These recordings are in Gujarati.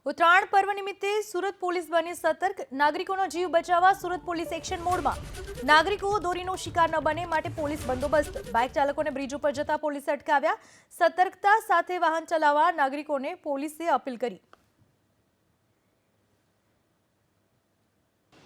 ઉત્તરાયણ પર્વ નિમિત્તે સુરત પોલીસ બની સતર્ક, નાગરિકોનો જીવ બચાવવા સુરત પોલીસ એક્શન મોડમાં। નાગરિકો દોરીનો શિકાર ન બને માટે પોલીસ બંદોબસ્ત। બાઇક ચાલકોને બ્રિજ ઉપર જતા પોલીસે અટકાવ્યા। સતર્કતા સાથે વાહન ચલાવવા નાગરિકોને પોલીસે અપીલ કરી।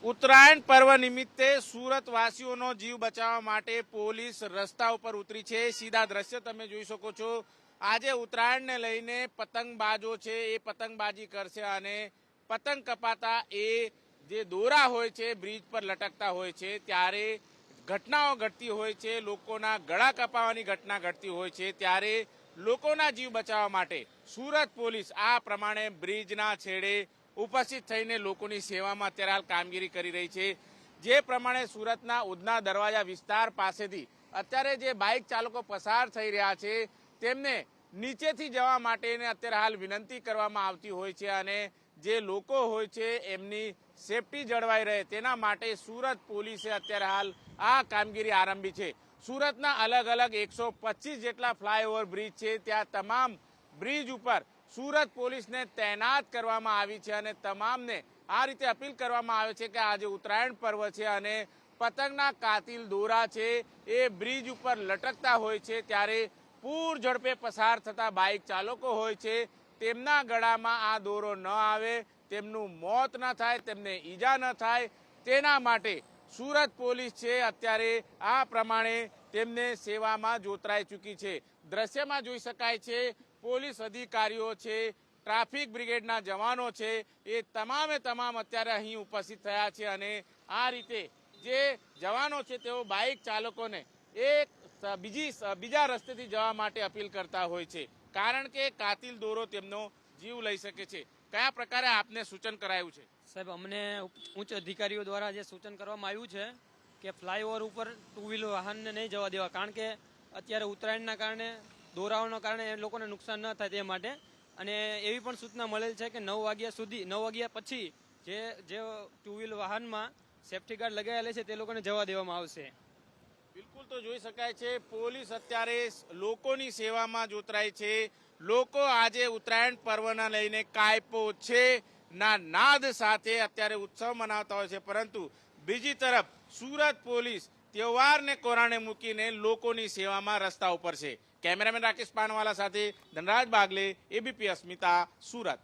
ઉત્તરાયણ પર્વ નિમિત્તે સુરતવાસીઓનો જીવ બચાવવા માટે પોલીસ રસ્તા ઉપર ઉતરી છે। સીધા દ્રશ્ય તમે જોઈ શકો છો। આજે ઉત્તરાયણને લઈને પતંગબાજો છે એ પતંગબાજી કરશે અને પતંગ કપાતા એ જે દોરા હોય છે બ્રિજ પર લટકતા હોય છે ત્યારે ઘટનાઓ ઘટતી હોય છે, લોકોના ગળા કપાવાની ઘટના ઘટતી હોય છે। ત્યારે લોકોના જીવ બચાવવા માટે સુરત પોલીસ આ પ્રમાણે બ્રિજના છેડે ઉપસ્થિત થઈને લોકોની સેવામાં અત્યારે હાલ કામગીરી કરી રહી છે। જે પ્રમાણે સુરતના ઉધના દરવાજા વિસ્તાર પાસેથી અત્યારે જે બાઇક ચાલકો પસાર થઈ રહ્યા છે તેમને નીચેથી જવા માટેને અત્યારે હાલ વિનંતી કરવામાં આવતી હોય છે અને જે લોકો હોય છે એમની સેફટી જળવાઈ રહે તેના માટે સુરત પોલીસે અત્યારે હાલ આ કામગીરી આરંભી છે। સુરતના અલગ અલગ 125 જેટલા ફ્લાયઓવર બ્રિજ છે, ત્યાં તમામ બ્રિજ ઉપર સુરત પોલીસને તૈનાત કરવામાં આવી છે અને તમામને આ રીતે અપીલ કરવામાં આવે છે કે આજે ઉત્તરાયણ પર્વ છે અને પતંગના કાતિલ દોરા છે એ બ્રિજ ઉપર લટકતા હોય છે ત્યારે પૂર ઝડપે પસાર થતા બાઇક ચાલકો હોય છે તેમના ગળામાં આ દોરો ન આવે, તેમનું મોત ન થાય, તેમને ઈજા ન થાય તેના માટે સુરત પોલીસ છે અત્યારે આ પ્રમાણે તેમને સેવામાં જોતરાઈ ચૂકી છે। દ્રશ્યમાં જોઈ શકાય છે પોલીસ અધિકારીઓ છે, ટ્રાફિક બ્રિગેડના જવાનો છે એ તમામે તમામ અત્યારે અહીં ઉપસ્થિત થયા છે અને આ રીતે જે જવાનો છે તેઓ બાઇક ચાલકોને એક બીજા રસ્તેથી જવા માટે અપીલ કરતા હોય છે કારણ કે કાતિલ દોરો તેમનો જીવ લઈ શકે છે। કયા પ્રકારે આપને સૂચન કરાયું છે? સાહેબ, અમને ઉચ્ચ અધિકારીઓ દ્વારા જે સૂચન કરવામાં આવ્યું છે કે ફ્લાયઓવર ઉપર ટુ વ્હીલર વાહનને નહીં જવા દેવા, કારણ કે અત્યારે ઉત્તરાયણના કારણે દોરાઓના કારણે એ લોકોને નુકસાન ન થાય તે માટે। અને એવી પણ સૂચના મળેલ છે કે 9 વાગ્યા પછી જે ટુ વ્હીલર વાહનમાં સેફ્ટી ગાર્ડ લગાવેલા છે તે લોકોને જવા દેવામાં આવશે। બિલકુલ, તો જોઈ શકાય છે પોલીસ અત્યારે લોકોની સેવામાં જોતરાય છે। લોકો આજે ઉત્તરાયણ પર્વના લઈને કાયપો છે ના નાદ સાથે અત્યારે ઉત્સવ મનાવતા હોય છે, પરંતુ બીજી તરફ સુરત પોલીસ તહેવારને કોરાણે મૂકીને લોકોની સેવામાં રસ્તા ઉપર છે। કેમેરામેન રાકેશ પાનવાલા સાથે ધનરાજ બાગલે, એબીપી અસ્મિતા, સુરત।